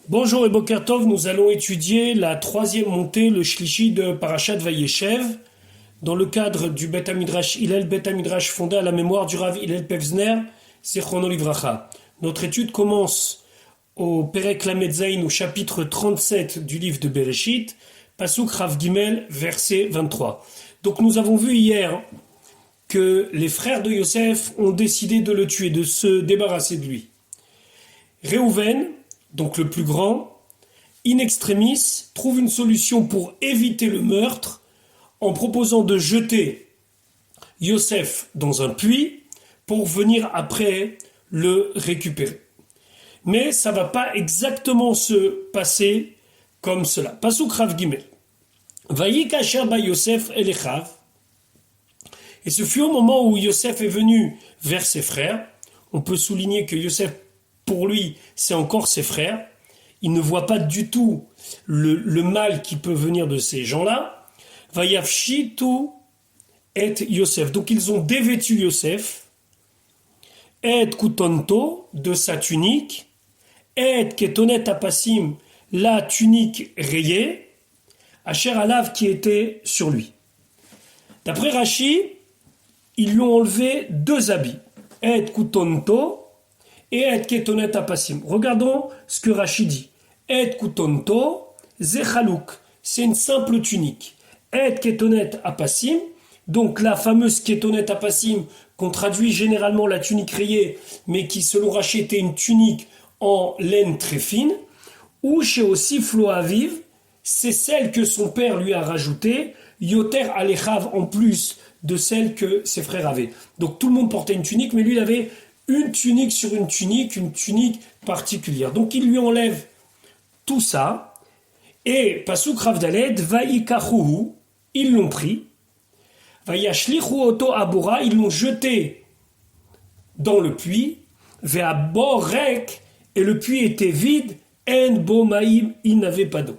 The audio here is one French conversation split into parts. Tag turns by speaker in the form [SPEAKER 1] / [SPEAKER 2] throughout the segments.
[SPEAKER 1] Bonjour et Boker Tov, nous allons étudier la troisième montée, le Shlishi de Parashat Vayeshev, dans le cadre du Bet HaMidrash Hillel, Bet HaMidrash fondé à la mémoire du Rav Hillel Pevzner, Zichrono Livracha. Notre étude commence au Perek Lamed Zayin, au chapitre 37 du livre de Bereshit, Pasuk Rav Gimel, verset 23. Donc nous avons vu hier que les frères de Yosef ont décidé de le tuer, de se débarrasser de lui. Réhouven, donc le plus grand, in extremis, trouve une solution pour éviter le meurtre en proposant de jeter Yosef dans un puits pour venir après le récupérer. Mais ça ne va pas exactement se passer comme cela. Pasuk Rav Gimel. Vayik asher ba Yosef el Echav. Et ce fut au moment où Yosef est venu vers ses frères. On peut souligner que Yosef, pour lui, c'est encore ses frères. Il ne voit pas du tout le mal qui peut venir de ces gens-là. Vayafshitu et Yosef. Donc ils ont dévêtu Yosef. Et kutonto, de sa tunique. Et ketonet apasim, la tunique rayée. Asher alav, qui était sur lui. D'après Rashi, ils lui ont enlevé deux habits. Et kutonto et et ketonet apasim. Regardons ce que Rashi dit. Et kutonto zechalouk, c'est une simple tunique. Et ketonet apasim, donc la fameuse ketonet apasim qu'on traduit généralement la tunique rayée, mais qui selon Rashi était une tunique en laine très fine. Ou chez aussi Flo Aviv, c'est celle que son père lui a rajoutée, yoter alechav, en plus de celle que ses frères avaient. Donc tout le monde portait une tunique, mais lui il avait une tunique sur une tunique particulière. Donc il lui enlève tout ça, et Pasuk Rav Daled, Vayikachuhu, ils l'ont pris, Vayashlichu oto abura, ils l'ont jeté dans le puits, Ve'aborek, et le puits était vide, En bo maïm, il n'avait pas d'eau.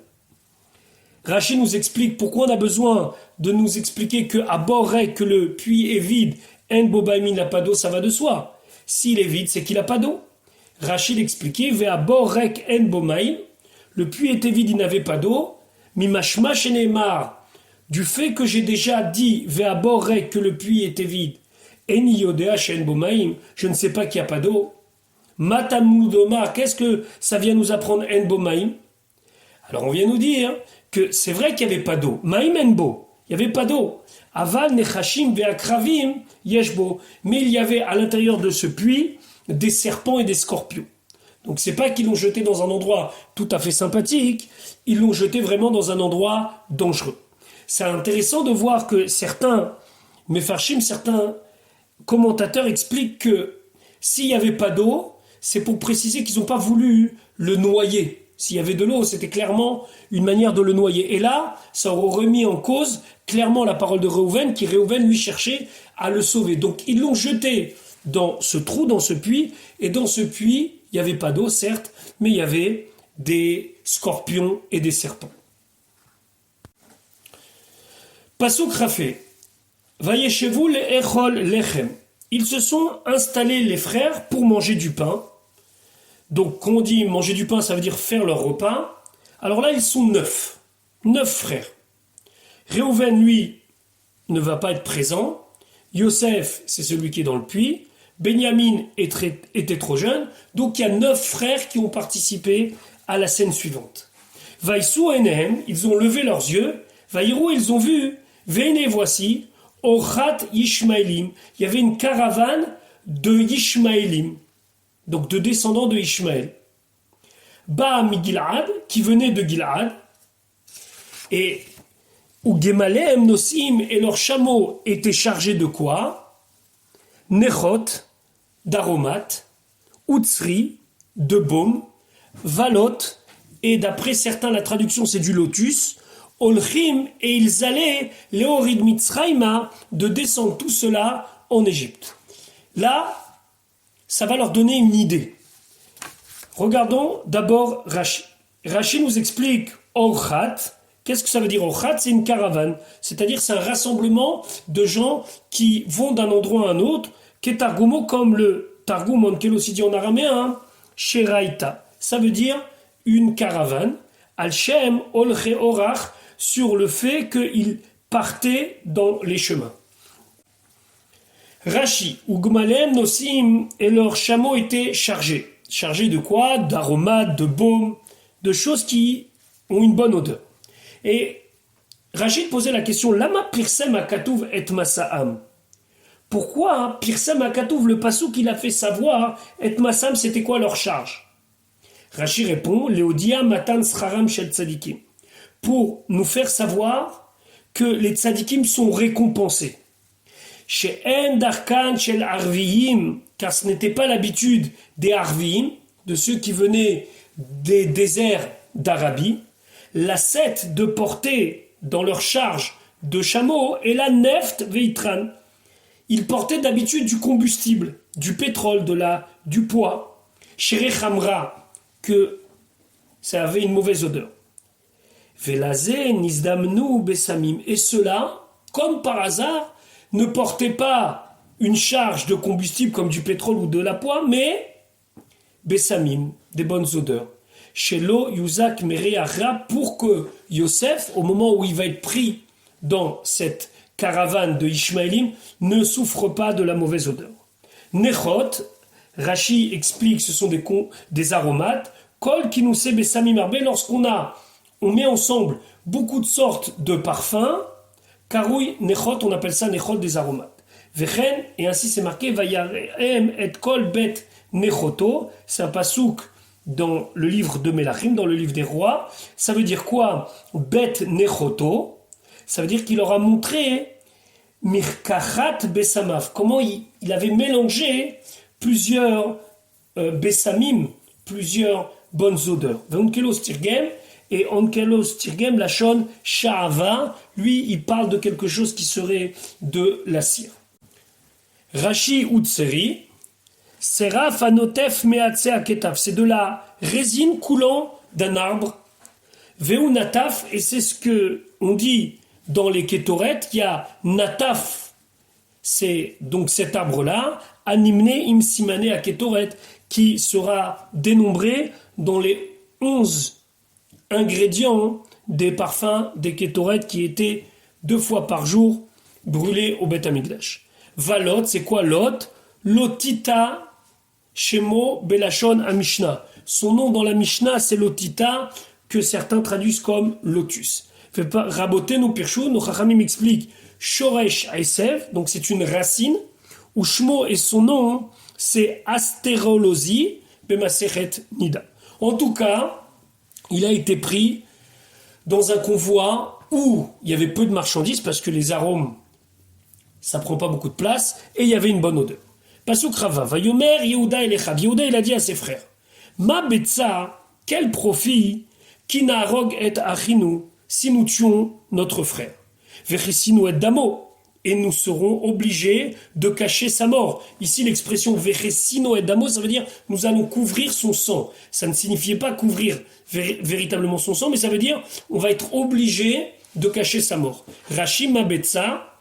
[SPEAKER 1] Rashi nous explique pourquoi on a besoin de nous expliquer que Aborek, que le puits est vide, En bo maïm, il n'a pas d'eau, ça va de soi. S'il est vide, c'est qu'il n'a pas d'eau. Rachid expliquait, Ve'aborek en bomaim, le puits était vide, il n'avait pas d'eau. Mimashma shenemar, du fait que j'ai déjà dit, Ve'aborek, que le puits était vide, En yodea shen bomaim, je ne sais pas qu'il n'y a pas d'eau. Matamudoma, qu'est-ce que ça vient nous apprendre en bomaim? Alors on vient nous dire que c'est vrai qu'il n'y avait pas d'eau. Maim en bo, il n'y avait pas d'eau. Aval nechashim ve'akravim yeshbo. Mais il y avait à l'intérieur de ce puits des serpents et des scorpions. Donc c'est pas qu'ils l'ont jeté dans un endroit tout à fait sympathique, ils l'ont jeté vraiment dans un endroit dangereux. C'est intéressant de voir que certains mefarshim, certains commentateurs expliquent que s'il n'y avait pas d'eau, c'est pour préciser qu'ils n'ont pas voulu le noyer. S'il y avait de l'eau, c'était clairement une manière de le noyer. Et là, ça aurait remis en cause clairement la parole de Réhouven, qui Réhouven lui cherchait à le sauver. Donc ils l'ont jeté dans ce trou, dans ce puits, et dans ce puits, il n'y avait pas d'eau, certes, mais il y avait des scorpions et des serpents. Pasuk Rafé. Vayeshevu le'echol lechem. Ils se sont installés, les frères, pour manger du pain. Donc, quand on dit manger du pain, ça veut dire faire leur repas. Alors là, ils sont 9. 9 frères. Réhouven, lui, ne va pas être présent. Yosef, c'est celui qui est dans le puits. Benyamin était trop jeune. Donc, il y a 9 frères qui ont participé à la scène suivante. Vaïsou enehem, ils ont levé leurs yeux. Vaïrou, ils ont vu. Veine, voici. Ochat Yishmaelim. Il y avait une caravane de Yishmaelim. Donc de descendants de Ishmaël. Ba'am Gilad, qui venait de Gilad, et où Gemalem Nosim et leurs chameaux étaient chargés de quoi? Nechot, d'aromates, Utsri, de baume, Valot, et d'après certains la traduction c'est du lotus, Olchim, et ils allaient, Léorid Mitzraïma, de descendre tout cela en Égypte. Là, ça va leur donner une idée. Regardons d'abord Rashi. Rashi nous explique Orchat. Qu'est-ce que ça veut dire Orchat? C'est une caravane. C'est-à-dire c'est un rassemblement de gens qui vont d'un endroit à un autre, qui est Targumo comme le Targum, on peut aussi dit en araméen, Sheraïta. Ça veut dire une caravane, Al-Shem Olche Orach, sur le fait qu'ils partaient dans les chemins. Rashi, Ugmalem Nosim, et leurs chameaux étaient chargés. Chargés de quoi? D'aromates, de baumes, de choses qui ont une bonne odeur. Et Rachid posait la question, Lama Pirsem Akatouv et Masaam. Pourquoi Pirsem Akatouv, le passou qu'il a fait savoir, et Masaam, c'était quoi leur charge? Rachid répond, Léodia Matan Sraram Shel Tzadikim. Pour nous faire savoir que les Tzadikim sont récompensés. Chez En Darkan Shel Arviyim, car ce n'était pas l'habitude des Arviyim, de ceux qui venaient des déserts d'Arabie, la sette de porter dans leur charge de chameaux et la neft veitran. Ils portaient d'habitude du combustible, du pétrole, du poids, chez Khamra, que ça avait une mauvaise odeur. Velazé nizdamnu besamim. Et cela, comme par hasard, ne portaient pas une charge de combustible comme du pétrole ou de la poix, mais besamim, des bonnes odeurs. Chez Lo Yuzak Mereachra, pour que Yosef, au moment où il va être pris dans cette caravane de Ishmaélim, ne souffre pas de la mauvaise odeur. Nechot, Rashi explique, ce sont des aromates. Kol qui nous sait besamim arbe, lorsqu'on met ensemble beaucoup de sortes de parfums, karoui nechot, on appelle ça nechot des aromates. Vechen, et ainsi c'est marqué, vayarem et kol bet nechoto, c'est un pasouk dans le livre de Melachim, dans le livre des rois. Ça veut dire quoi? Bet nechoto, ça veut dire qu'il leur a montré mirkachat besamav, comment il avait mélangé plusieurs besamim, plusieurs bonnes odeurs. Veunkelos tirgem, et onkelos tirgem, la shon sha'ava, lui il parle de quelque chose qui serait de la cire. Rashi Utseri, Seraf anotef meatse aketaf, c'est de la résine coulant d'un arbre. Veu nataf, et c'est ce que on dit dans les kétoret, il y a nataf, c'est donc cet arbre-là, animne imsimane aketoret, qui sera dénombré dans les 11 ingrédients des parfums des kétoret qui étaient 2 fois par jour brûlés au Beth Amikdash. Valot, c'est quoi lot? Lotita Shemo Belashon Amishna. Son nom dans la Mishnah, c'est Lotita, que certains traduisent comme lotus. Raboté, nos pirchou, nos chachamim expliquent Shoresh Aesev, donc c'est une racine, ou Shmo et son nom, c'est Astérolosi Bemasechet Nida. En tout cas, il a été pris dans un convoi où il y avait peu de marchandises, parce que les arômes, ça prend pas beaucoup de place, et il y avait une bonne odeur. Pasuk Rava, Vayomer Yehuda Elechav. Yehuda, il a dit à ses frères, Ma betza, quel profit, Kinarog et Achinu, si nous tuons notre frère. Vechesinu et Damo, et nous serons obligés de cacher sa mort. Ici, l'expression Vechesinu et Damo, ça veut dire nous allons couvrir son sang. Ça ne signifiait pas couvrir véritablement son sang, mais ça veut dire on va être obligé de cacher sa mort. Rashi Ma betza,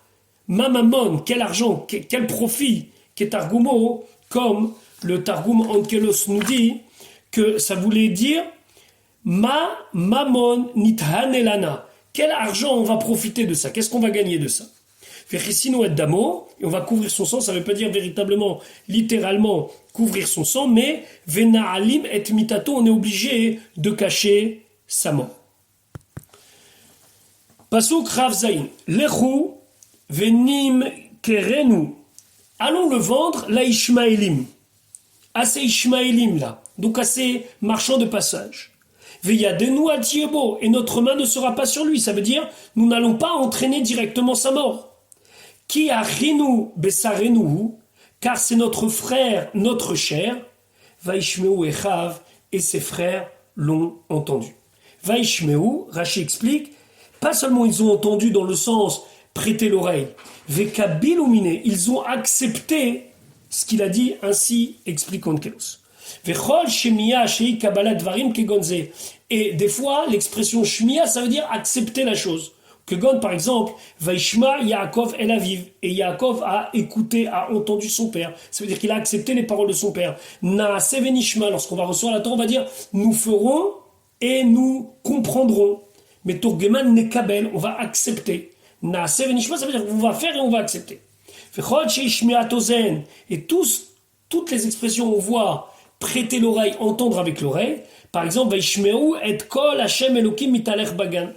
[SPEAKER 1] Ma mamon, quel argent, quel profit, Ketargumo, comme le Targum Onkelos nous dit, que ça voulait dire Ma mamon nithanelana. Quel argent on va profiter de ça? Qu'est-ce qu'on va gagner de ça? Vechesinu et damo, et on va couvrir son sang, ça ne veut pas dire véritablement, littéralement, couvrir son sang, mais venaalim et mitato, on est obligé de cacher sa mort. Pasuk Rav Zayin, lechu venim kerenu. Allons le vendre, la Ishmaélim, à ces Ishmaélim là, donc à ces marchands de passage. Veyadenu al tiebo, et notre main ne sera pas sur lui, ça veut dire nous n'allons pas entraîner directement sa mort. Ki achinu besarenu, car c'est notre frère, notre chair. Vaishmeu echav, et ses frères l'ont entendu. Vaishmeu, Rashi explique, pas seulement ils ont entendu dans le sens prêter l'oreille. Vekabilumine, ils ont accepté ce qu'il a dit, ainsi explique Onkelos. Vechol shemia shei kabbalat dvarim kegonze. Et des fois, l'expression shemia, ça veut dire accepter la chose. Kegon, par exemple, Vaishma Yaakov El Aviv. Et Yaakov a écouté, a entendu son père. Ça veut dire qu'il a accepté les paroles de son père. Naase venishma, lorsqu'on va recevoir la Torah, on va dire, nous ferons et nous comprendrons. Mais Turgeman Nekabel, on va accepter. Naase venishma, ça veut dire qu'on va faire et on va accepter. Et toutes les expressions on voit prêter l'oreille, entendre avec l'oreille. Par exemple, Vaishmeu et kol Hashem Elokim mitalech bagan.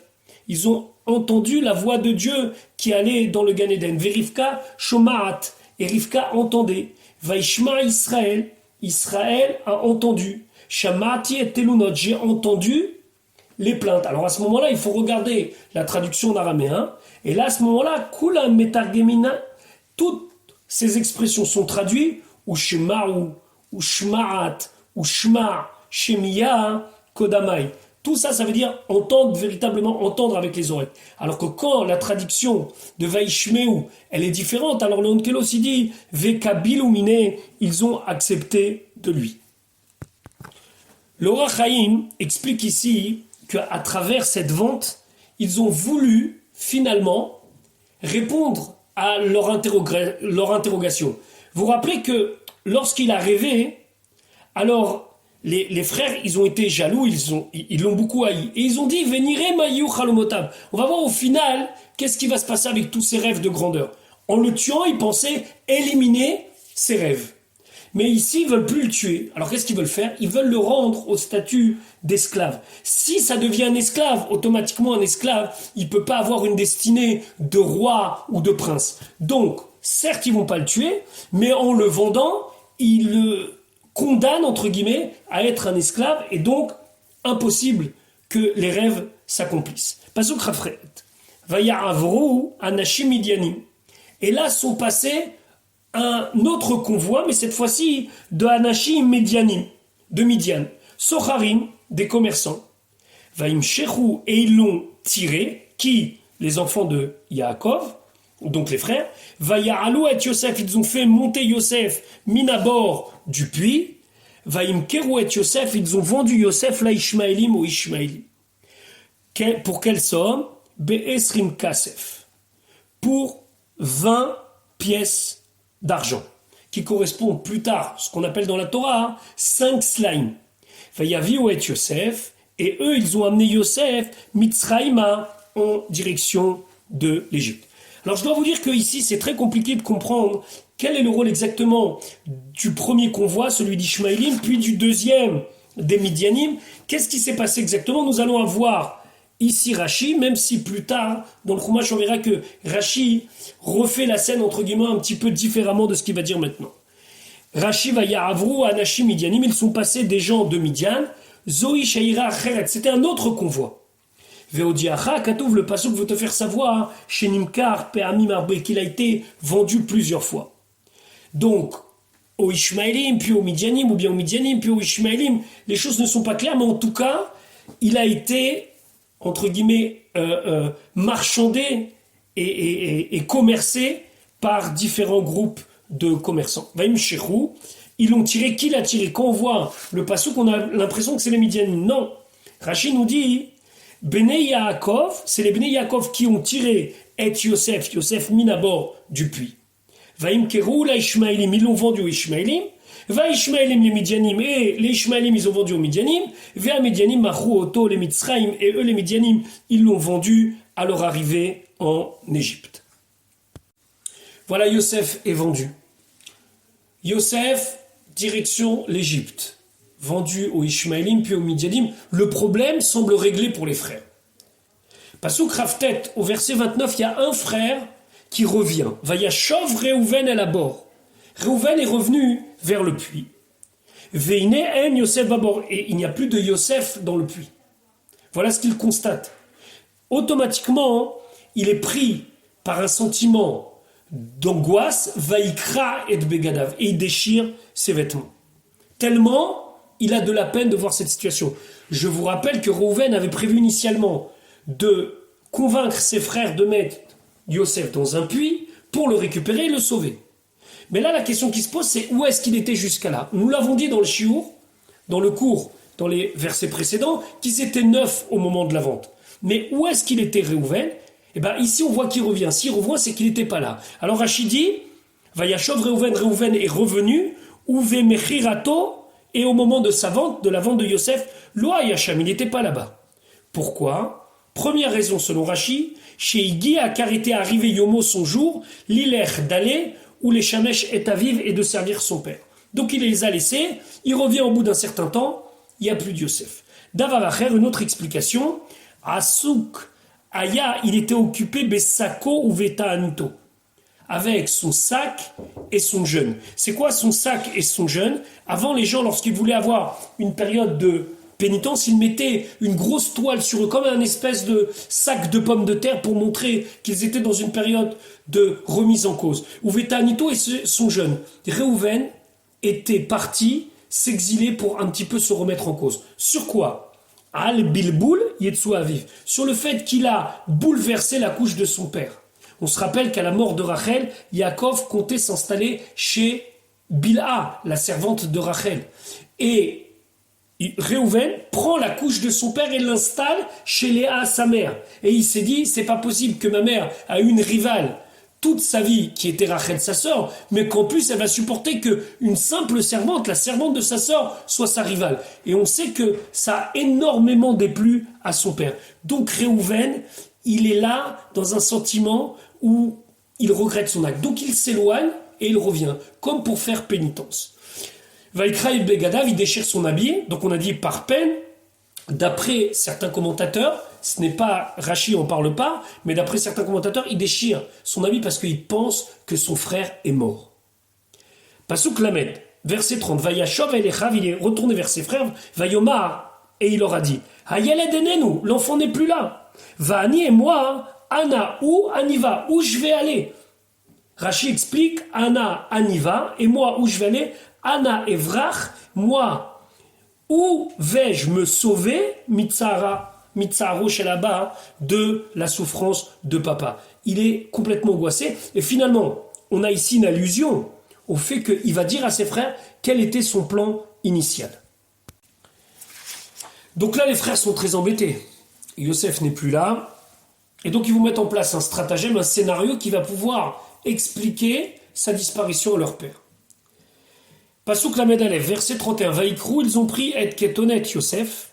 [SPEAKER 1] Ils ont entendu la voix de Dieu qui allait dans le Gan Eden. Verivka shomaat, et Rivka entendait. Vaishma Israël, Israël a entendu. Shamati et telunot, j'ai entendu les plaintes. Alors à ce moment-là, il faut regarder la traduction d'araméen. Et là, à ce moment-là, kula metargemina, toutes ces expressions sont traduites ou shema'u, ou shma'at, ou shma', shemiya, kodamai. Tout ça, ça veut dire entendre, véritablement entendre avec les oreilles. Alors que quand la traduction de Vaishmeu, elle est différente, alors le Onkelos aussi dit Vekabilumine, ils ont accepté de lui. L'Or HaChaim explique ici qu'à travers cette vente, ils ont voulu finalement répondre à leur interrogation. Vous vous rappelez que lorsqu'il a rêvé, alors les frères, ils ont été jaloux, ils l'ont beaucoup haï. Et ils ont dit, venire mayu chalomotab. On va voir au final, qu'est-ce qui va se passer avec tous ces rêves de grandeur. En le tuant, ils pensaient éliminer ses rêves. Mais ici, ils veulent plus le tuer. Alors qu'est-ce qu'ils veulent faire? Ils veulent le rendre au statut d'esclave. Si ça devient un esclave, automatiquement un esclave, il peut pas avoir une destinée de roi ou de prince. Donc, certes, ils vont pas le tuer, mais en le vendant, ils le condamne, entre guillemets, à être un esclave, et donc impossible que les rêves s'accomplissent. Pasuk Rafret. Vaya'avru anashim midianim. Et là sont passés un autre convoi, mais cette fois-ci de anashim midianim, de Midian. Socharim, des commerçants. Vayimshechu, et ils l'ont tiré. Qui? Les enfants de Yaakov, donc les frères. Vaya'alu et Yosef, ils ont fait monter Yosef minabor du puits. Vayimkeru et Yosef, ils ont vendu Yosef la Ishmaelim ou Ishmaelim. Pour quelle somme? Be'esrim kasef. Pour 20 pièces d'argent, qui correspond plus tard, ce qu'on appelle dans la Torah, 5 slimes. Vayaviu et Yosef, et eux, ils ont amené Yosef, Mitzraïma, en direction de l'Égypte. Alors je dois vous dire que ici c'est très compliqué de comprendre quel est le rôle exactement du premier convoi, celui d'Ishmaélim, puis du deuxième des Midianim. Qu'est-ce qui s'est passé exactement? Nous allons avoir ici Rashi, même si plus tard dans le Chumash on verra que Rashi refait la scène entre guillemets un petit peu différemment de ce qu'il va dire maintenant. Rashi va Ya'avru Anashim Midianim, ils sont passés des gens de Midian, Zoï Shaira Acheret, c'était un autre convoi. Veodiacha, Katouf, le pasuk veut te faire savoir, chez Nimkar, Pe'amim Arbe, qu'il a été vendu plusieurs fois. Donc, au Ishmaélim, puis au Midianim, ou bien au Midianim, puis au Ishmaélim, les choses ne sont pas claires, mais en tout cas, il a été, entre guillemets, marchandé et commercé par différents groupes de commerçants. Vaïm Shechou, ils l'ont tiré, qui l'a tiré? Quand on voit le pasuk, on a l'impression que c'est les Midianim. Non, Rachid nous dit, Bnei Yaakov, c'est les Bnei Yaakov qui ont tiré et Yosef minabor du puits. Vaïm Kerou, la Ishmaelim, ils l'ont vendu aux Ishmaelim. Va Ishmaelim, les Midianim, et les Ishmaelim, ils ont vendu aux Midianim. Va Midianim, Machou, Oto, les Mitzraïm, et eux, les Midianim, ils l'ont vendu à leur arrivée en Égypte. Voilà, Yosef est vendu. Yosef, direction l'Égypte. Vendu aux Ishmaélim puis aux Midianim, le problème semble réglé pour les frères. Pasuk Raftet, au verset 29, il y a un frère qui revient. Vayashov Reuven el abor. Reuven est revenu vers le puits. Veine en Yosef babor. Et il n'y a plus de Yosef dans le puits. Voilà ce qu'il constate. Automatiquement, il est pris par un sentiment d'angoisse, Vaikra et de Begadav. Et il déchire ses vêtements. Tellement il a de la peine de voir cette situation. Je vous rappelle que Reuven avait prévu initialement de convaincre ses frères de mettre Yosef dans un puits pour le récupérer et le sauver. Mais là, la question qui se pose, c'est où est-ce qu'il était jusqu'à là? Nous l'avons dit dans le Shiur, dans le cours, dans les versets précédents, qu'ils étaient 9 au moment de la vente. Mais où est-ce qu'il était Reuven? Eh bien, ici, on voit qu'il revient. S'il revient, c'est qu'il n'était pas là. Alors Rachid dit, Vayashov Reuven est revenu, Uve Mechirato, et au moment de sa vente, de la vente de Yosef, Loa Yacham, il n'était pas là-bas. Pourquoi? Première raison selon Rashi, chez Igi a car était arrivé Yomo son jour, l'hiler d'aller où les Shamesh est à vivre et de servir son père. Donc il les a laissés, il revient au bout d'un certain temps, il n'y a plus de Yosef. Davavacher, une autre explication, Asouk, Aya, il était occupé Besako ou Veta Anuto, avec son sac et son jeûne. C'est quoi son sac et son jeûne? Avant, les gens, lorsqu'ils voulaient avoir une période de pénitence, ils mettaient une grosse toile sur eux, comme un espèce de sac de pommes de terre pour montrer qu'ils étaient dans une période de remise en cause. Ou Veta Anuto et son jeûne. Réhouven était parti s'exiler pour un petit peu se remettre en cause. Sur quoi? Al Bilboul Yetsu Aviv. Sur le fait qu'il a bouleversé la couche de son père. On se rappelle qu'à la mort de Rachel, Yaakov comptait s'installer chez Bilha, la servante de Rachel. Et Réhouven prend la couche de son père et l'installe chez Léa, sa mère. Et il s'est dit, c'est pas possible que ma mère a une rivale toute sa vie, qui était Rachel, sa sœur, mais qu'en plus elle va supporter qu'une simple servante, la servante de sa sœur, soit sa rivale. Et on sait que ça a énormément déplu à son père. Donc Réhouven, il est là dans un sentiment où il regrette son acte. Donc il s'éloigne et il revient, comme pour faire pénitence. Vaikra et Begadav, il déchire son habit, donc on a dit par peine. D'après certains commentateurs, ce n'est pas, Rashi en parle pas, mais d'après certains commentateurs, il déchire son habit parce qu'il pense que son frère est mort. Pasuk Lamed, verset 30, Vayashov Elechav, il est retourné vers ses frères, Vayomar, et il leur a dit, Hayeled enenu, l'enfant n'est plus là. Vani et moi, Anna, où Aniva, où je vais aller? Rashi explique, Anna, Aniva, et moi, où je vais aller? Anna Evrach, moi, où vais-je me sauver, Mitsaro chez là-bas, de la souffrance de papa? Il est complètement angoissé. Et finalement, on a ici une allusion au fait qu'il va dire à ses frères quel était son plan initial. Donc là, les frères sont très embêtés. Yosef n'est plus là. Et donc, ils vont mettre en place un stratagème, un scénario qui va pouvoir expliquer sa disparition à leur père. Pasuk Lamed Aleph, verset 31. Vaïkrou, ils ont pris et ketonet Yosef,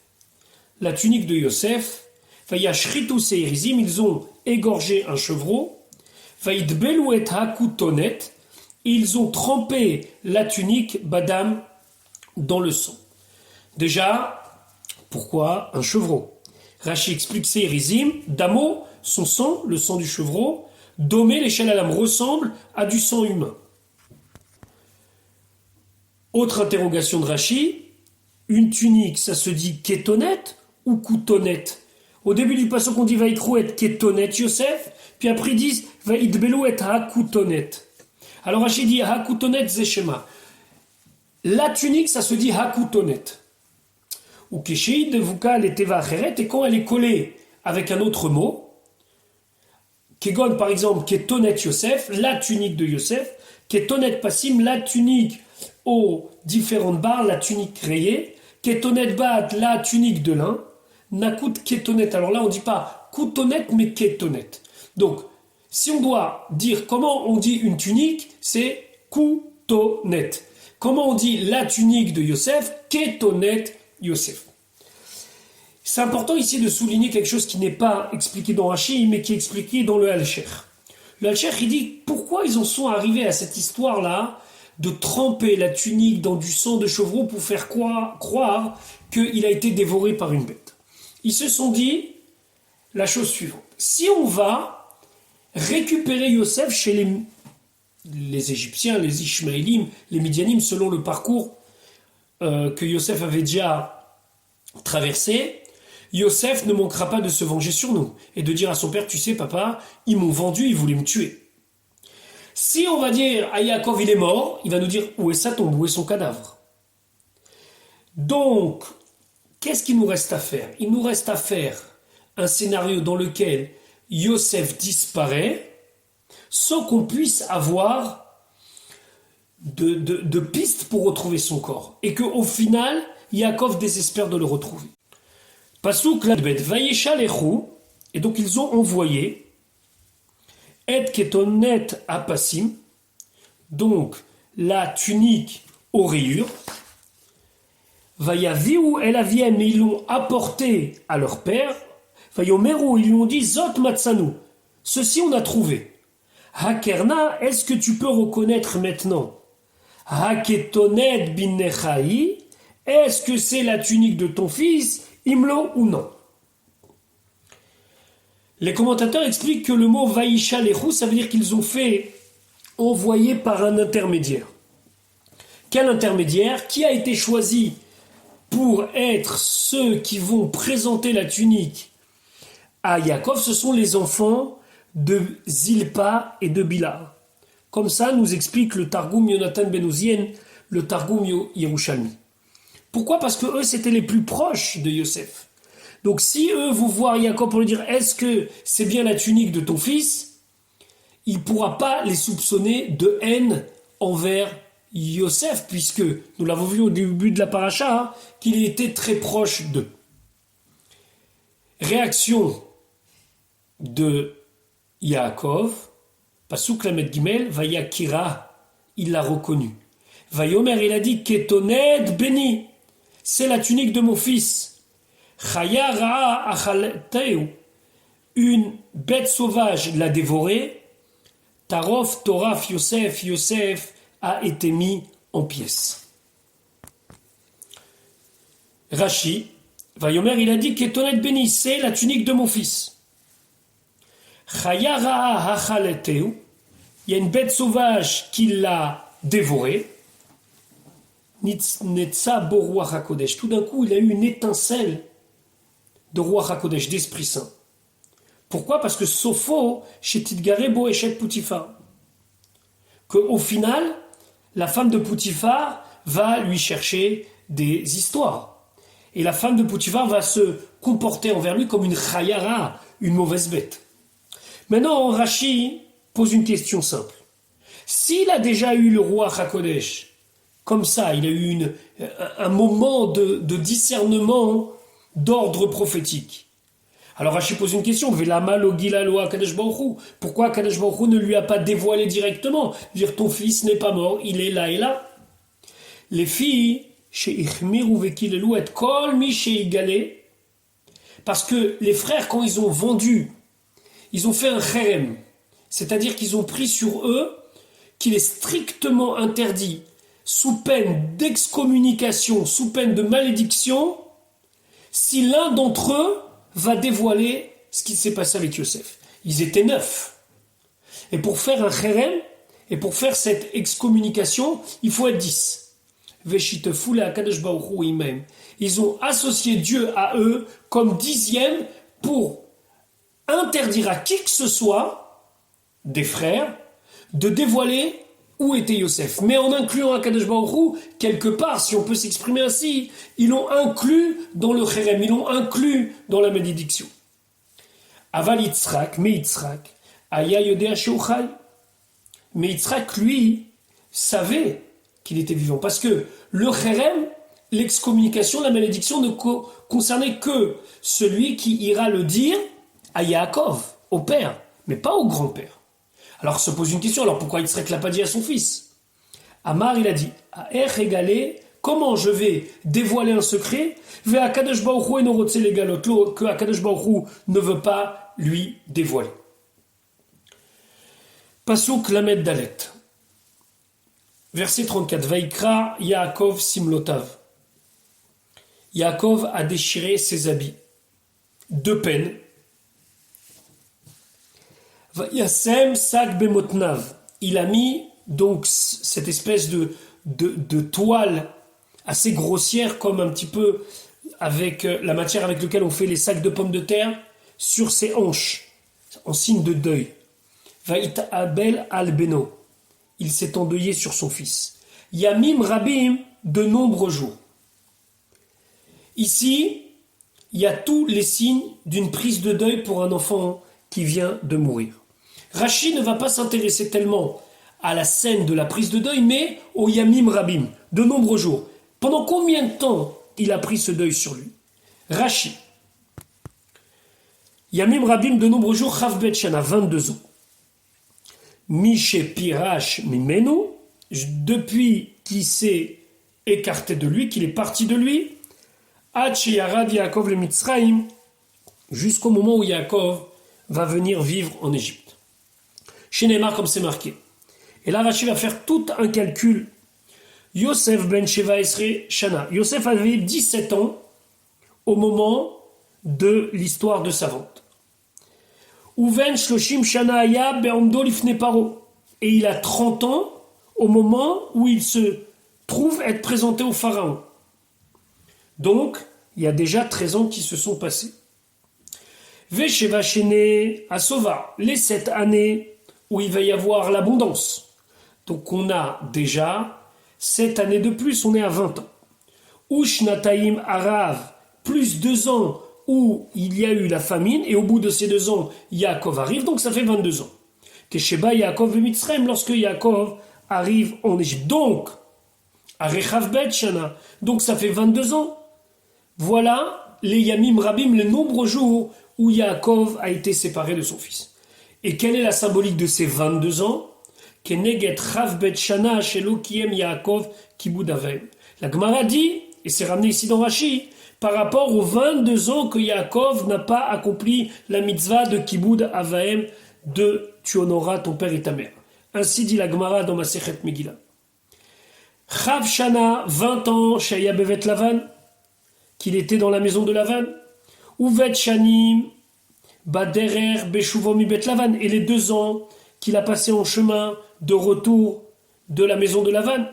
[SPEAKER 1] la tunique de Yosef. Vaïashritu seirizim, ils ont égorgé un chevreau. Vaïdbelu et hakutonet, ils ont trempé la tunique badam dans le sang. Déjà, pourquoi un chevreau? Rashi explique seirizim, damo, son sang, le sang du chevreau. Domé, l'échelle à l'âme, ressemble à du sang humain. Autre interrogation de Rashi, une tunique, ça se dit kétonet ou koutonet? Au début du passage, on dit vaïkrou et kétonet Yosef, puis après ils disent vaïdbelu et hakoutonet. Alors Rashi dit hakoutonet zeshema. La tunique, ça se dit hakoutonet. Ou kesheid vuka leteva acheret, et quand elle est collée avec un autre mot, kegon par exemple kétonet Yosef, la tunique de Yosef, kétonet pasim, la tunique aux différentes barres, la tunique rayée, ketonet bat, la tunique de lin, nakut ketonet. Alors là, on ne dit pas koutonet, mais ketonet. Donc, si on doit dire comment on dit une tunique, c'est koutonet. Comment on dit la tunique de Yosef? Ketonet Yosef. C'est important ici de souligner quelque chose qui n'est pas expliqué dans Rashi, mais qui est expliqué dans le Al-Sher. Le Al-Sher, il dit pourquoi ils en sont arrivés à cette histoire-là de tremper la tunique dans du sang de chevreau pour faire croire qu'il a été dévoré par une bête. Ils se sont dit la chose suivante. Si on va récupérer Yosef chez les Égyptiens, les Ishmaélim, les Midianim, selon le parcours que Yosef avait déjà traversé, Yosef ne manquera pas de se venger sur nous et de dire à son père, tu sais papa, ils m'ont vendu, ils voulaient me tuer. Si on va dire à Yaakov il est mort, il va nous dire où est sa tombe, où est son cadavre. Donc, qu'est-ce qu'il nous reste à faire? Il nous reste à faire un scénario dans lequel Yosef disparaît sans qu'on puisse avoir de pistes pour retrouver son corps. Et qu'au final, Yaakov désespère de le retrouver. Pasuk Ladbet, Vayesha Lechou, et donc ils ont envoyé Et ketonet apassim, donc la tunique aux rayures, Vayaviu el aviem, mais ils l'ont apporté à leur père. Vayomeru, ils lui ont dit Zot matsanu. Ceci on a trouvé. Hakerna, est-ce que tu peux reconnaître maintenant Haketonet bin Nechai, est-ce que c'est la tunique de ton fils, Imlo ou non? Les commentateurs expliquent que le mot Vaïcha Lechou, ça veut dire qu'ils ont fait envoyer par un intermédiaire. Quel intermédiaire? Qui a été choisi pour être ceux qui vont présenter la tunique à Yaakov? Ce sont les enfants de Zilpa et de Bila. Comme ça nous explique le Targum Yonatan Ben Uzien, le Targum Yerushalmi. Pourquoi? Parce que eux c'était les plus proches de Yosef. Donc si eux vous voient Yaakov pour lui dire est-ce que c'est bien la tunique de ton fils, il ne pourra pas les soupçonner de haine envers Yosef, puisque nous l'avons vu au début de la paracha, qu'il était très proche d'eux. Réaction de Yaakov, Pasuk Lamed Gimel, Vayakira, il l'a reconnu. Vayomer, il a dit Ketoned Beni, c'est la tunique de mon fils. Chaya Ra'a Achalteu, une bête sauvage l'a dévoré. Tarof Toraf Yosef, Yosef a été mis en pièces. Rashi, Vayomer, il a dit Ketoned Beni, c'est la tunique de mon fils. Chaya Ra'a Achalteu, il y a une bête sauvage qui l'a dévoré. Netza bo Ruach HaKodesh. Tout d'un coup, il a eu une étincelle de Ruach HaKodesh, d'Esprit Saint. Pourquoi? Parce que Sopho, chez Tidgare bo Eshet Poutifar. Qu'au final, la femme de Poutifar va lui chercher des histoires. Et la femme de Poutifar va se comporter envers lui comme une chayara, une mauvaise bête. Maintenant, Rashi pose une question simple. S'il a déjà eu le Ruach HaKodesh, comme ça, il a eu un moment de discernement d'ordre prophétique. Alors Rashi pose une question, pourquoi Kadosh Baruch Hu ne lui a pas dévoilé directement? Dire ton fils n'est pas mort, il est là et là. Les filles, parce que les frères, quand ils ont vendu, ils ont fait un cherem, c'est-à-dire qu'ils ont pris sur eux qu'il est strictement interdit, sous peine d'excommunication, sous peine de malédiction, si l'un d'entre eux va dévoiler ce qui s'est passé avec Yosef. Ils étaient 9. Et pour faire un cherem, et pour faire cette excommunication, il faut être 10. Ils ont associé Dieu à eux comme 10e pour interdire à qui que ce soit, des frères, de dévoiler où était Yosef. Mais en incluant Akadosh Baruch Hu, quelque part, si on peut s'exprimer ainsi, ils l'ont inclus dans le cherem, ils l'ont inclus dans la malédiction. Aval Yitzhak, mais Yitzhak, Aya Yodea Sheuchai. Mais Yitzhak, lui, savait qu'il était vivant. Parce que le cherem, l'excommunication, la malédiction ne concernait que celui qui ira le dire à Yaakov, au père, mais pas au grand-père. Alors se pose une question, alors pourquoi Yitzhak l'a pas dit à son fils? Amar, il a dit, comment je vais dévoiler un secret que Akadosh Baruch Hu ne veut pas lui dévoiler. Pasuk Lamed Dalet. Verset 34. Vaikra Yaakov Simlotav. Yaakov a déchiré ses habits de peine. Yasem Sak Bemotnav. Il a mis donc cette espèce de toile assez grossière, comme un petit peu avec la matière avec laquelle on fait les sacs de pommes de terre, sur ses hanches, en signe de deuil. Vaït Abel al-Beno. Il s'est endeuillé sur son fils. Yamim Rabim, de nombreux jours. Ici, il y a tous les signes d'une prise de deuil pour un enfant qui vient de mourir. Rashi ne va pas s'intéresser tellement à la scène de la prise de deuil, mais au Yamim Rabim, de nombreux jours. Pendant combien de temps il a pris ce deuil sur lui? Rashi. Yamim Rabim, de nombreux jours, Chav Bet Shana, 22 ans. Mishe Pirash Mimenu, depuis qu'il s'est écarté de lui, qu'il est parti de lui, Ad sheyarad Yaakov le Mitzraïm, jusqu'au moment où Yaakov va venir vivre en Égypte. Chez Neymar, comme c'est marqué. Et là, Rashi va faire tout un calcul. Yosef ben Sheva Esre Shana. Yosef avait 17 ans au moment de l'histoire de sa vente. Uven Shloshim Shana Aya Be'omdo Lifne Paro. Et il a 30 ans au moment où il se trouve être présenté au pharaon. Donc, il y a déjà 13 ans qui se sont passés. Vesheva Shene Asova, les 7 années où il va y avoir l'abondance. Donc on a déjà 7 années de plus, on est à 20 ans. Ushnataim Arav, plus 2 ans où il y a eu la famine, et au bout de ces 2 ans, Yaakov arrive, donc ça fait 22 ans. Kesheba Yaakov le Mitzrayim, lorsque Yaakov arrive en Égypte. Donc, Arechav Bet Shana, donc ça fait 22 ans. Voilà les Yamim Rabim, les nombreux jours où Yaakov a été séparé de son fils. Et quelle est la symbolique de ces 22 ans? Keneget Rav Bet Shana Shelo Kiem Yaakov Kibud Avaim. La Gemara dit, et c'est ramené ici dans Rashi, par rapport aux 22 ans que Yaakov n'a pas accompli la mitzvah de Kibud Avaim, de tu honoras ton père et ta mère. Ainsi dit la Gemara dans Masechet Megillah. Chav Shana, 20 ans, Shaya Bevet Lavan, qu'il était dans la maison de Lavan. Uvet Shanim, Baderer Beshuvom Bet Lavan, et les 2 ans qu'il a passé en chemin de retour de la maison de Lavan.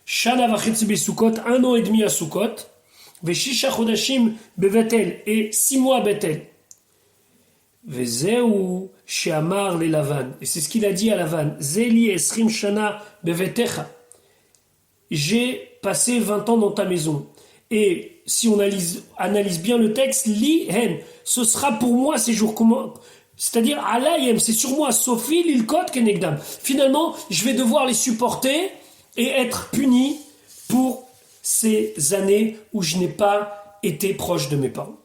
[SPEAKER 1] Shana Vachetzi Besukot, 1 an et demi à Sukkot. Veshisha Chodashim Bevetel, et 6 mois à Bethel. Vezeu Sheamar le Lavan, et c'est ce qu'il a dit à Lavan. Zeli Esrim Shana Bevetecha. J'ai passé 20 ans dans ta maison. Et si on analyse bien le texte, li hen, ce sera pour moi ces jours communs. C'est-à-dire, alayem, c'est sur moi, Sophie, l'ilkot, kenegdam. Finalement, je vais devoir les supporter et être puni pour ces années où je n'ai pas été proche de mes parents.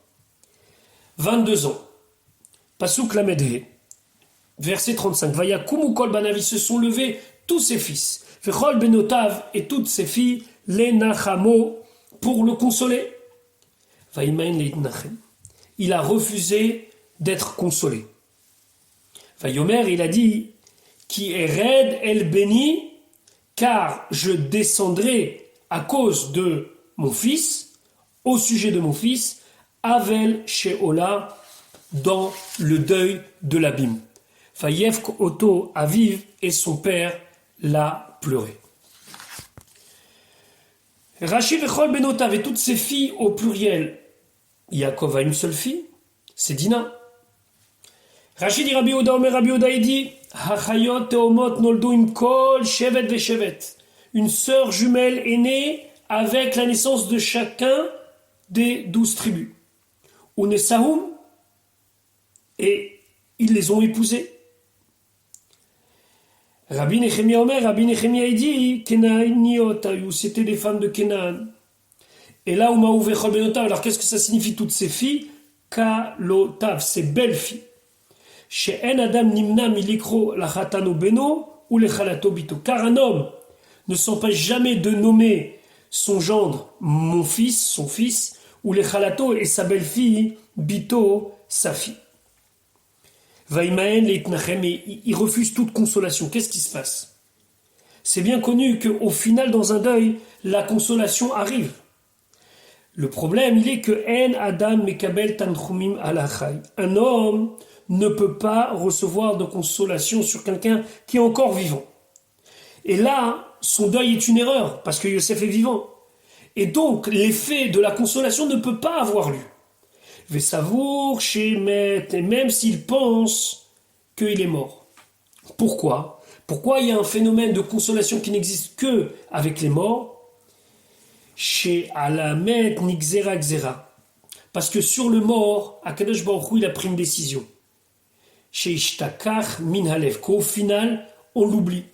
[SPEAKER 1] 22 ans. Pasuk Lamedhe. Verset 35. Vayakumu kol banavi, se sont levés tous ses fils. Vechol benotav, et toutes ses filles, les nachamo, pour le consoler. Vaïmain leitnachem. Il a refusé d'être consolé. Vaïomer, il a dit, qui est raide el béni, car je descendrai à cause de mon fils, au sujet de mon fils, Avel Sheola, dans le deuil de l'abîme. Vayevk Oto Aviv, et son père l'a pleuré. Rachid Vechol Benotav, et toutes ses filles au pluriel. Yaakov a une seule fille, c'est Dina. Rachid dit Rabbi Oda, Omer Rabbi Oda, il dit Hachayot Teomot Noldo im Kol Shevet Veshevet. Une sœur jumelle est née avec la naissance de chacun des 12 tribus. Unesaoum, et ils les ont épousés. Rabbi Nechemia Omer, Rabbi Nechemia il dit Kenaaniot, c'était des femmes de Kenaan. Et là où Maou Vechol Benotav, alors qu'est-ce que ça signifie toutes ces filles? Kalotav, ces belles filles. Chez En Adam Nimna Milikro Lachatano Beno ou Lechalato Bito. Car un homme ne s'empêche jamais de nommer son gendre mon fils, son fils, ou Lechalato et sa belle-fille, Bito, sa fille. Vaïmaen Leitnachem, et il refuse toute consolation. Qu'est-ce qui se passe? C'est bien connu qu'au final, dans un deuil, la consolation arrive. Le problème, il est que En Adam Mekabel Tanchumim Alachai. Un homme ne peut pas recevoir de consolation sur quelqu'un qui est encore vivant. Et là, son deuil est une erreur, parce que Yosef est vivant. Et donc, l'effet de la consolation ne peut pas avoir lieu. Vesavour, Shemet, et même s'il pense qu'il est mort. Pourquoi? Pourquoi il y a un phénomène de consolation qui n'existe que avec les morts? Chez Alamet Nixera Xera. Parce que sur le mort, Akadosh Baruch Hu, il a pris une décision. Chez Ishtakach Minhalev, qu'au final, on l'oublie.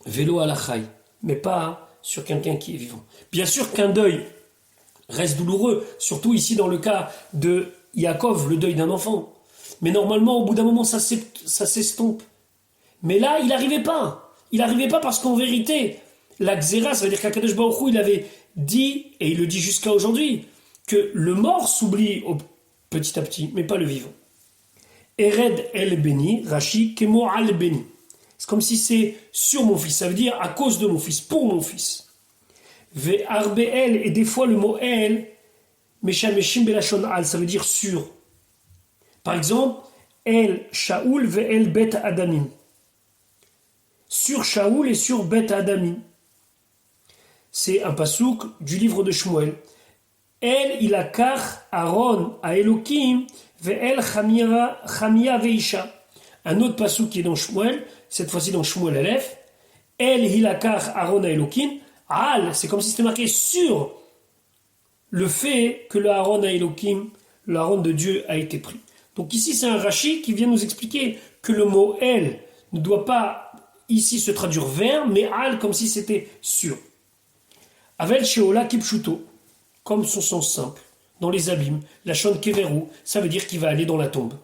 [SPEAKER 1] Vélo alachai, mais pas sur quelqu'un qui est vivant. Bien sûr qu'un deuil reste douloureux, surtout ici dans le cas de Yaakov, le deuil d'un enfant. Mais normalement, au bout d'un moment, ça s'estompe. Mais là, il n'arrivait pas. Il n'arrivait pas parce qu'en vérité, La Xéra, ça veut dire qu'Akadosh Baruch Hu, il avait dit, et il le dit jusqu'à aujourd'hui, que le mort s'oublie petit à petit, mais pas le vivant. Ered el Beni, Rashi, Kemo al Beni. C'est comme si c'est sur mon fils, ça veut dire à cause de mon fils, pour mon fils. Ve arbe el, et des fois le mot el, Meshameshim belashon al, ça veut dire sur. Par exemple, El Shaoul ve El Bet Adamim. Sur Shaoul et sur Bet Adamim. C'est un pasouk du livre de Shmuel. El ilakar Aaron a Elokim ve El Chamia veisha. Un autre pasouk qui est dans Shmuel, cette fois-ci dans Shmuel Aleph. El ilakar Aaron a Elokim. Al, c'est comme si c'était marqué sur le fait que le Aaron a Elokim, le Aaron de Dieu a été pris. Donc ici c'est un Rashi qui vient nous expliquer que le mot El ne doit pas ici se traduire vers, mais Al comme si c'était sur. Avel Sheola Kipshuto, comme son sens simple, dans les abîmes, la Shon Keveru, ça veut dire qu'il va aller dans la tombe.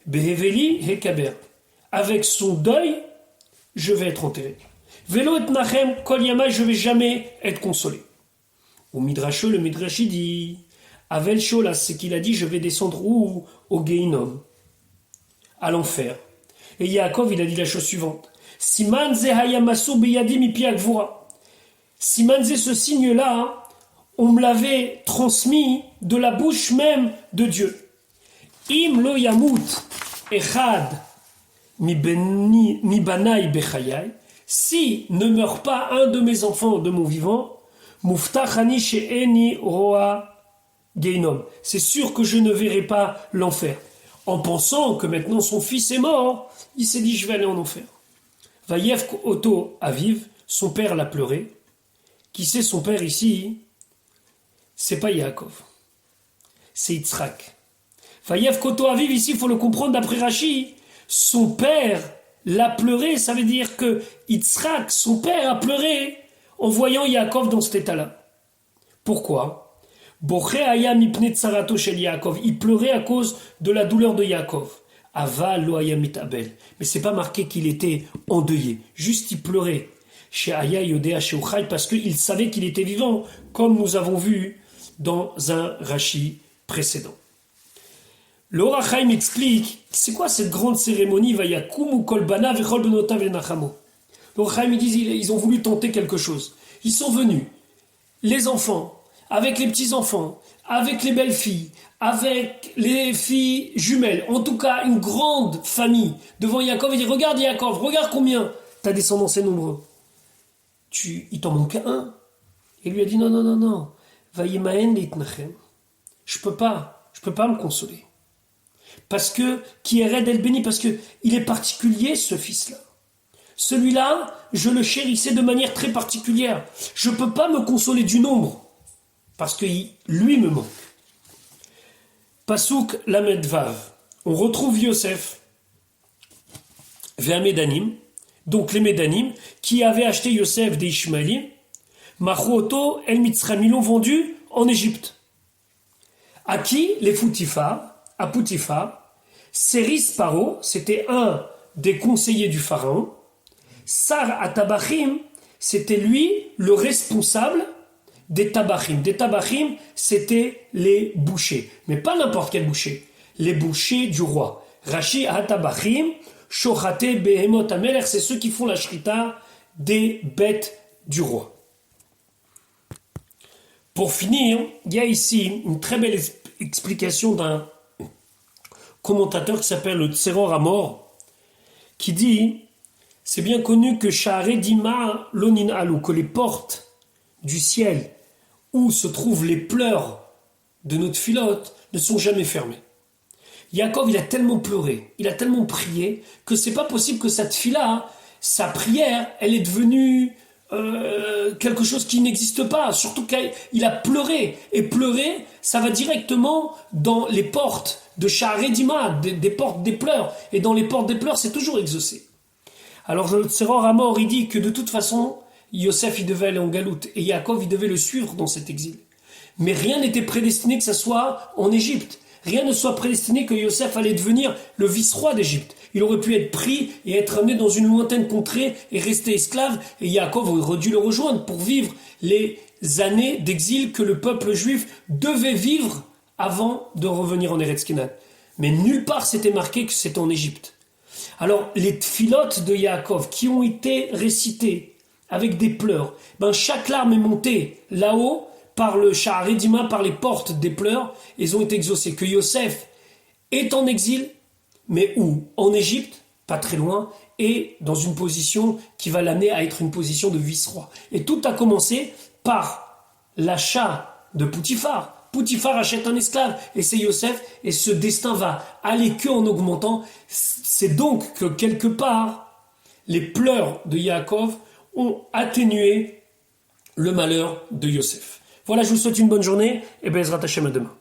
[SPEAKER 1] Beheveli Hekaber, avec son deuil, je vais être enterré. Velo et Nachem Kol Yama, je vais jamais être consolé. Au Midrash, le Midrashi dit, Avel Sheola, c'est qu'il a dit, je vais descendre où? Au Geinom, à l'enfer. Et Yaakov, il a dit la chose suivante. Siman ze hayamasu beyadi mipi agvura. Siman ze, ce signe-là, on me l'avait transmis de la bouche même de Dieu. Im lo yamut echad mi banai bechayai. Si ne meurt pas un de mes enfants de mon vivant, muftachani she'eni roa geinom. C'est sûr que je ne verrai pas l'enfer. En pensant que maintenant son fils est mort, il s'est dit je vais aller en enfer. Vayev Oto Aviv, son père l'a pleuré. Qui c'est son père ici? C'est pas Yaakov, c'est Yitzhak. Vayev Koto Aviv, ici il faut le comprendre d'après Rashi, son père l'a pleuré, ça veut dire que Yitzhak, son père, a pleuré en voyant Yaakov dans cet état-là. Pourquoi? Il pleurait à cause de la douleur de Yaakov. Ava lo ayamit abel. Mais c'est pas marqué qu'il était endeuillé. Juste il pleurait. Chez Aya Yodea chez Uchai, parce qu'il savait qu'il était vivant, comme nous avons vu dans un Rashi précédent. Le Or HaChaim explique, c'est quoi cette grande cérémonie? Vayakumu kol banav vechol benotav lenachamo. Le Or HaChaim dit, ils ont voulu tenter quelque chose. Ils sont venus, les enfants, avec les petits-enfants, avec les belles-filles, avec les filles jumelles, en tout cas une grande famille, devant Yaakov, et dit, regarde Yaakov, regarde combien ta descendance est nombreux. Il t'en manque un. Et lui a dit, non, vayimaen leitnachem. Je peux pas me consoler. Parce que, qui est Red El Béni, parce que il est particulier ce fils-là. Celui-là, je le chérissais de manière très particulière. Je peux pas me consoler du nombre. Parce que lui me manque. Pasuk Lamed Vav. On retrouve Yosef vers Médanim, donc les Médanim, qui avaient acheté Yosef des Ishmaélim, Machuoto El Mitzrayim, ils l'ont vendu en Égypte. À qui? Les Poutifar, à Poutifar. Séris Paro, c'était un des conseillers du pharaon. Sar Atabachim, c'était lui le responsable des tabachim. Des tabachim, c'était les bouchers. Mais pas n'importe quel boucher. Les bouchers du roi. Rashi Atabachim, Shochate Behemot Amelech, c'est ceux qui font la shrita des bêtes du roi. Pour finir, il y a ici une très belle explication d'un commentateur qui s'appelle le Tzeror Amor, qui dit, c'est bien connu que Sha'are Dima Lonin Alou, que les portes du ciel où se trouvent les pleurs de notre filote ne sont jamais fermées. Yaakov, il a tellement pleuré, il a tellement prié, que c'est pas possible que cette fille-là, sa prière, elle est devenue quelque chose qui n'existe pas. Surtout qu'il a pleuré. Et pleurer, ça va directement dans les portes de Sha'are Dima, des portes des pleurs. Et dans les portes des pleurs, c'est toujours exaucé. Alors le Tzeror Amor, il dit que de toute façon, Yosef, il devait aller en galoute. Et Yaakov, il devait le suivre dans cet exil. Mais rien n'était prédestiné que ça soit en Égypte. rien ne soit prédestiné que Yosef allait devenir le vice-roi d'Égypte. Il aurait pu être pris et être amené dans une lointaine contrée et rester esclave, et Yaakov aurait dû le rejoindre pour vivre les années d'exil que le peuple juif devait vivre avant de revenir en Eretz Kenan. Mais nulle part c'était marqué que c'était en Égypte. Alors les tfilotes de Yaakov qui ont été récités avec des pleurs, chaque larme est montée là-haut par le Sha'aridima, par les portes des pleurs, ils ont été exaucés. Que Yosef est en exil, mais où? En Égypte, pas très loin, et dans une position qui va l'amener à être une position de vice-roi. Et tout a commencé par l'achat de Poutifar. Poutifar achète un esclave, et c'est Yosef, et ce destin va aller que en augmentant. C'est donc que quelque part, les pleurs de Yaakov ont atténué le malheur de Yosef. Voilà, je vous souhaite une bonne journée, et Bezrat Hashem à demain.